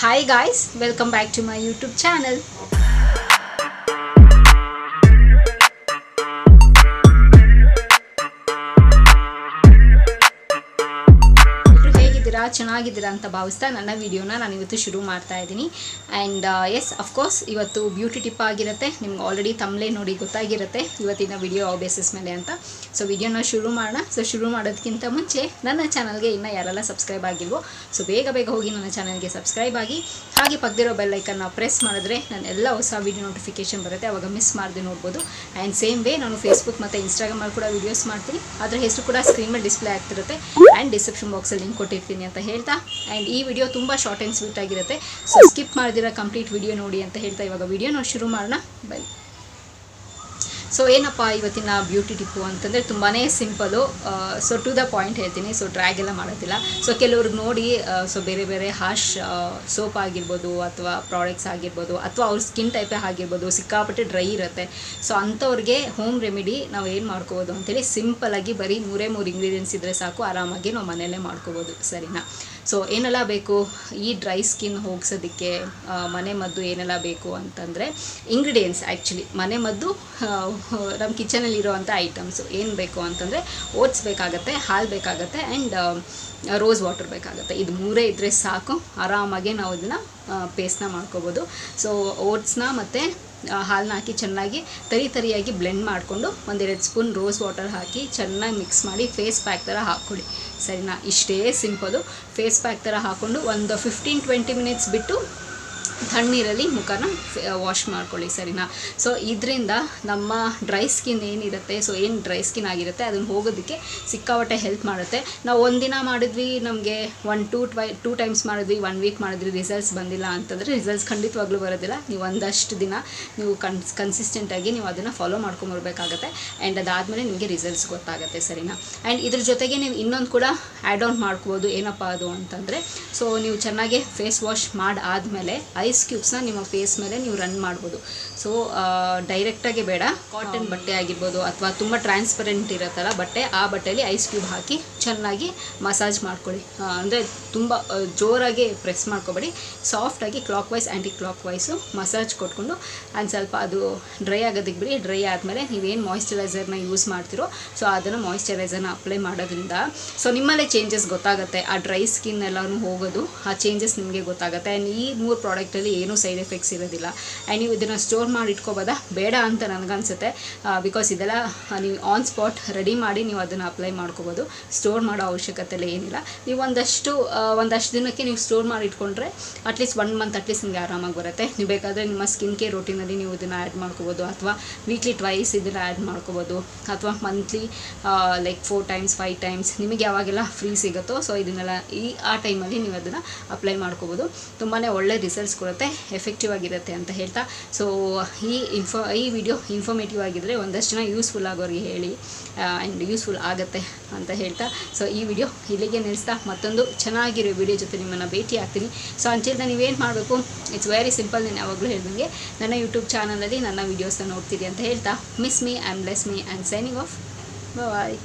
Hi guys, welcome back to my YouTube channel. ಚೆನ್ನಾಗಿದ್ದೀರಾ ಅಂತ ಭಾವಿಸ್ತಾ ನನ್ನ ವಿಡಿಯೋನ ನಾನು ಇವತ್ತು ಶುರು ಮಾಡ್ತಾ ಇದ್ದೀನಿ. ಆ್ಯಂಡ್ ಎಸ್ ಅಫ್ಕೋರ್ಸ್ ಇವತ್ತು ಬ್ಯೂಟಿ ಟಿಪ್ ಆಗಿರುತ್ತೆ. ನಿಮ್ಗೆ ಆಲ್ರೆಡಿ ತಮ್ಮಲೇ ನೋಡಿ ಗೊತ್ತಾಗಿರುತ್ತೆ ಇವತ್ತಿನ ವಿಡಿಯೋ ಯಾವ ಬೇಸಿಸ್ ಮೇಲೆ ಅಂತ. ಸೊ ವಿಡಿಯೋನ ಶುರು ಮಾಡೋಣ. ಸೊ ಶುರು ಮಾಡೋದಕ್ಕಿಂತ ಮುಂಚೆ ನನ್ನ ಚಾನಲ್ಗೆ ಇನ್ನೂ ಯಾರೆಲ್ಲ ಸಬ್ಸ್ಕ್ರೈಬ್ ಆಗಿಲ್ವೋ ಸೊ ಬೇಗ ಹೋಗಿ ನನ್ನ ಚಾನಲ್ಗೆ ಸಬ್ಸ್ಕ್ರೈಬ್ ಆಗಿ, ಹಾಗೆ ಪಕ್ಕದಿರೋ ಬೆಲ್ ಐಕನ್ನ ಪ್ರೆಸ್ ಮಾಡಿದ್ರೆ ನಾನು ಎಲ್ಲ ಹೊಸ ವಿಡಿಯೋ ನೋಟಿಫಿಕೇಷನ್ ಬರುತ್ತೆ, ಆವಾಗ ಮಿಸ್ ಮಾಡದೆ ನೋಡ್ಬೋದು. ಆ್ಯಂಡ್ ಸೇಮ್ ವೇ ನಾನು ಫೇಸ್ಬುಕ್ ಮತ್ತು ಇನ್ಸ್ಟಾಗ್ರಾಮಲ್ಲಿ ಕೂಡ ವೀಡಿಯೋಸ್ ಮಾಡ್ತೀನಿ, ಅದರ ಹೆಸರು ಕೂಡ ಸ್ಕ್ರೀನ್ ಮೇಲೆ ಡಿಸ್ಪ್ಲೇ ಆಗ್ತಿರುತ್ತೆ. ಆ್ಯಂಡ್ ಡಿಸ್ಕ್ರಿಪ್ಷನ್ ಬಾಕ್ಸಲ್ಲಿ ಲಿಂಕ್ ಕೊಟ್ಟಿರ್ತೀನಿ ಅಂತ ಹೇಳ್ತಾ, ಆ್ಯಂಡ್ ಈ ವಿಡಿಯೋ ತುಂಬ ಶಾರ್ಟ್ ಆ್ಯಂಡ್ ಸ್ವೀಟ್ ಆಗಿರುತ್ತೆ. ಸೊ ಸ್ಕಿಪ್ ಮಾಡಿದಿರ ಕಂಪ್ಲೀಟ್ ವಿಡಿಯೋ ನೋಡಿ ಅಂತ ಹೇಳ್ತಾ ಇವಾಗ ವಿಡಿಯೋನ ಶುರು ಮಾಡೋಣ. ಬನ್ನಿ. ಸೊ ಏನಪ್ಪ ಇವತ್ತಿನ ಬ್ಯೂಟಿ ಟಿಪ್ಪು ಅಂತಂದರೆ ತುಂಬಾ simple. So to the point ಹೇಳ್ತೀನಿ. ಸೊ ಡ್ರ್ಯಾಗ್ ಎಲ್ಲ ಮಾಡೋದಿಲ್ಲ. ಸೊ ಕೆಲವ್ರಿಗೆ ನೋಡಿ ಸೊ ಬೇರೆ ಬೇರೆ ಹಾಶ್ ಸೋಪ್ ಆಗಿರ್ಬೋದು ಅಥವಾ ಪ್ರಾಡಕ್ಟ್ಸ್ ಆಗಿರ್ಬೋದು ಅಥವಾ ಅವ್ರ ಸ್ಕಿನ್ ಟೈಪೇ ಆಗಿರ್ಬೋದು ಸಿಕ್ಕಾಪಟ್ಟೆ ಡ್ರೈ ಇರುತ್ತೆ. ಸೊ ಅಂಥವ್ರಿಗೆ ಹೋಮ್ ರೆಮಿಡಿ ನಾವು ಏನು ಮಾಡ್ಕೋಬೋದು ಅಂತೇಳಿ ಸಿಂಪಲಾಗಿ ಬರೀ 3 ಇಂಗ್ರೀಡಿಯೆಂಟ್ಸ್ ಇದ್ದರೆ ಸಾಕು, ಆರಾಮಾಗಿ ನಾವು ಮನೆಯಲ್ಲೇ ಮಾಡ್ಕೋಬೋದು. ಸರಿನಾ? ಸೊ ಏನೆಲ್ಲ ಬೇಕು ಈ ಡ್ರೈ ಸ್ಕಿನ್ ಹೋಗ್ಸೋದಕ್ಕೆ, ಮನೆ ಮದ್ದು ಏನೆಲ್ಲ ಬೇಕು ಅಂತಂದರೆ ಇಂಗ್ರೀಡಿಯೆಂಟ್ಸ್ ಆ್ಯಕ್ಚುಲಿ ಮನೆ ಮದ್ದು ನಮ್ಮ ಕಿಚನಲ್ಲಿ ಇರೋವಂಥ ಐಟಮ್ಸು ಏನು ಬೇಕು ಅಂತಂದರೆ ಓಟ್ಸ್ ಬೇಕಾಗುತ್ತೆ, ಹಾಲು ಬೇಕಾಗುತ್ತೆ, ಆ್ಯಂಡ್ ರೋಸ್ ವಾಟರ್ ಬೇಕಾಗುತ್ತೆ. ಇದು 3 ಇದ್ದರೆ ಸಾಕು, ಆರಾಮಾಗೆ ನಾವು ಇದನ್ನು ಪೇಸ್ಟ್ನ ಮಾಡ್ಕೋಬೋದು. ಸೊ ಓಟ್ಸ್ನ ಮತ್ತು ಹಾಲನ್ನ ಹಾಕಿ ಚೆನ್ನಾಗಿ ತರಿಯಾಗಿ ಬ್ಲೆಂಡ್ ಮಾಡಿಕೊಂಡು 1-2 ಸ್ಪೂನ್ ರೋಸ್ ವಾಟರ್ ಹಾಕಿ ಚೆನ್ನಾಗಿ ಮಿಕ್ಸ್ ಮಾಡಿ ಫೇಸ್ ಪ್ಯಾಕ್ ಥರ ಹಾಕ್ಕೊಳ್ಳಿ. ಸರಿನಾ? ಇಷ್ಟೇ ಸಿಂಪಲು. ಫೇಸ್ ಪ್ಯಾಕ್ ಥರ ಹಾಕ್ಕೊಂಡು ಒಂದು 15-20 ಮಿನಿಟ್ಸ್ ಬಿಟ್ಟು ತಣ್ಣೀರಲ್ಲಿ ಮುಖನ ವಾಶ್ ಮಾಡ್ಕೊಳ್ಳಿ. ಸರಿನಾ? ಸೊ ಇದರಿಂದ ನಮ್ಮ ಡ್ರೈ ಸ್ಕಿನ್ ಏನಿರುತ್ತೆ, ಸೊ ಏನು ಡ್ರೈ ಸ್ಕಿನ್ ಆಗಿರುತ್ತೆ ಅದನ್ನು ಹೋಗೋದಕ್ಕೆ ಸಿಕ್ಕಾಪಟ್ಟೆ ಹೆಲ್ಪ್ ಮಾಡುತ್ತೆ. ನಾವು ಒಂದಿನ ಮಾಡಿದ್ವಿ, ನಮಗೆ 2 ಟೈಮ್ಸ್ ಮಾಡಿದ್ವಿ, 1 ವೀಕ್ ಮಾಡಿದ್ವಿ, ರಿಸಲ್ಟ್ಸ್ ಬಂದಿಲ್ಲ ಅಂತಂದರೆ ರಿಸಲ್ಟ್ಸ್ ಖಂಡಿತವಾಗ್ಲೂ ಬರೋದಿಲ್ಲ. ನೀವು ಒಂದಷ್ಟು ದಿನ ನೀವು ಕನ್ಸಿಸ್ಟೆಂಟಾಗಿ ನೀವು ಅದನ್ನು ಫಾಲೋ ಮಾಡ್ಕೊಂಬರ್ಬೇಕಾಗತ್ತೆ. ಆ್ಯಂಡ್ ಅದಾದಮೇಲೆ ನಿಮಗೆ ರಿಸಲ್ಟ್ಸ್ ಗೊತ್ತಾಗುತ್ತೆ. ಸರಿನಾ? ಆ್ಯಂಡ್ ಇದ್ರ ಜೊತೆಗೆ ನೀವು ಇನ್ನೊಂದು ಕೂಡ ಆ್ಯಡ್ ಆನ್ ಮಾಡ್ಕೋಬೋದು. ಏನಪ್ಪ ಅದು ಅಂತಂದರೆ, ಸೊ ನೀವು ಚೆನ್ನಾಗಿ ಫೇಸ್ ವಾಶ್ ಮಾಡಾದಮೇಲೆ ಐಸ್ ಕ್ಯೂಬ್ಸ್ನ ನಿಮ್ಮ ಫೇಸ್ ಮೇಲೆ ನೀವು ರನ್ ಮಾಡ್ಬೋದು. ಸೊ ಡೈರೆಕ್ಟಾಗಿ ಬೇಡ, ಕಾಟನ್ ಬಟ್ಟೆ ಆಗಿರ್ಬೋದು ಅಥವಾ ತುಂಬ ಟ್ರಾನ್ಸ್ಪರೆಂಟ್ ಇರುತ್ತಲ್ಲ ಬಟ್ಟೆ, ಆ ಬಟ್ಟೆಯಲ್ಲಿ ಐಸ್ ಕ್ಯೂಬ್ ಹಾಕಿ ಚೆನ್ನಾಗಿ ಮಸಾಜ್ ಮಾಡ್ಕೊಳ್ಳಿ. ಅಂದರೆ ತುಂಬ ಜೋರಾಗಿ ಪ್ರೆಸ್ ಮಾಡ್ಕೊಬೇಡಿ, ಸಾಫ್ಟಾಗಿ clockwise anticlockwise massage ಕೊಟ್ಕೊಂಡು ಒಂದು ಸ್ವಲ್ಪ ಅದು ಡ್ರೈ ಆಗೋದಕ್ಕೆ ಬಿಡಿ. ಡ್ರೈ ಆದಮೇಲೆ ನೀವೇನು ಮಾಯಿಶ್ಚರೈಸರ್ನ ಯೂಸ್ ಮಾಡ್ತಿರೋ ಸೊ ಅದನ್ನು ಮಾಯಿಶ್ಚರೈಸರ್ನ ಅಪ್ಲೈ ಮಾಡೋದ್ರಿಂದ ಸೊ ನಿಮ್ಮಲ್ಲೇ ಚೇಂಜಸ್ ಗೊತ್ತಾಗುತ್ತೆ. ಆ ಡ್ರೈ ಸ್ಕಿನ್ ಎಲ್ಲನೂ ಹೋಗೋದು, ಆ ಚೇಂಜಸ್ ನಿಮಗೆ ಗೊತ್ತಾಗುತ್ತೆ. ಆ್ಯಂಡ್ ಈ 3 ಪ್ರಾಡಕ್ಟಲ್ಲಿ ಏನೂ ಸೈಡ್ ಎಫೆಕ್ಟ್ಸ್ ಇರೋದಿಲ್ಲ. ಆ್ಯಂಡ್ ನೀವು ಇದನ್ನು ಸ್ಟೋರ್ ಮಾಡಿ ಇಟ್ಕೋಬೋದಾ? ಬೇಡ ಅಂತ ನನಗನ್ಸುತ್ತೆ. ಬಿಕಾಸ್ ಇದೆಲ್ಲ ನೀವು ಆನ್ ಸ್ಪಾಟ್ ರೆಡಿ ಮಾಡಿ ನೀವು ಅದನ್ನು ಅಪ್ಲೈ ಮಾಡ್ಕೋಬೋದು. ಸ್ಟೋರ್ ಮಾಡೋ ಅವಶ್ಯಕತೆ ಏನಿಲ್ಲ. ನೀವು ಒಂದಷ್ಟು ದಿನಕ್ಕೆ ನೀವು ಸ್ಟೋರ್ ಮಾಡಿ ಇಟ್ಕೊಂಡ್ರೆ ಅಟ್ಲೀಸ್ಟ್ 1 ಮಂತ್ ಅಟ್ಲೀಸ್ಟ್ ನಿಮಗೆ ಆರಾಮಾಗಿ ಬರುತ್ತೆ. ನೀವು ಬೇಕಾದರೆ ನಿಮ್ಮ ಸ್ಕಿನ್ ಕೇರ್ ರೂಟೀನಲ್ಲಿ ನೀವು ಇದನ್ನು ಆ್ಯಡ್ ಮಾಡ್ಕೋಬೋದು, ಅಥವಾ ವೀಕ್ಲಿ ಟ್ವೈಸ್ ಇದನ್ನು ಆ್ಯಡ್ ಮಾಡ್ಕೋಬೋದು, ಅಥವಾ ಮಂತ್ಲಿ ಲೈಕ್ 4 ಟೈಮ್ಸ್ 5 ಟೈಮ್ಸ್ ನಿಮಗೆ ಯಾವಾಗೆಲ್ಲ ಫ್ರೀ ಸಿಗುತ್ತೋ ಸೊ ಇದನ್ನೆಲ್ಲ ಆ ಟೈಮಲ್ಲಿ ನೀವು ಅದನ್ನು ಅಪ್ಲೈ ಮಾಡ್ಕೋಬೋದು. ತುಂಬಾ ಒಳ್ಳೆ ರಿಸಲ್ಟ್ಸ್ ಕೊಡುತ್ತೆ, ಎಫೆಕ್ಟಿವ್ ಆಗಿರುತ್ತೆ ಅಂತ ಹೇಳ್ತಾ, ಸೊ ಈ ವಿಡಿಯೋ ಇನ್ಫಾರ್ಮೇಟಿವ್ ಆಗಿದ್ದರೆ ಒಂದಷ್ಟು ಜನ ಯೂಸ್ಫುಲ್ ಆಗೋರಿಗೆ ಹೇಳಿ, ಆ್ಯಂಡ್ ಯೂಸ್ಫುಲ್ ಆಗುತ್ತೆ ಅಂತ ಹೇಳ್ತಾ, ಸೊ ಈ ವಿಡಿಯೋ ಇಲ್ಲಿಗೆ ನಿಲ್ಲಿಸ್ತಾ ಮತ್ತೊಂದು ಚೆನ್ನಾಗಿರೋ ವಿಡಿಯೋ ಜೊತೆ ನಿಮ್ಮನ್ನು ಭೇಟಿ ಆಗ್ತೀನಿ. ಸೊ ಅಂಚಿಲ್ದ ನೀವೇನು ಮಾಡಬೇಕು, ಇಟ್ಸ್ ವೆರಿ ಸಿಂಪಲ್. ನಾನು ಯಾವಾಗಲೂ ಹೇಳ್ದಂಗೆ ನನ್ನ ಯೂಟ್ಯೂಬ್ ಚಾನಲಲ್ಲಿ ನನ್ನ ವೀಡಿಯೋಸ್ನ ನೋಡ್ತೀರಿ ಅಂತ ಹೇಳ್ತಾ, miss me and bless me and signing off. Bye.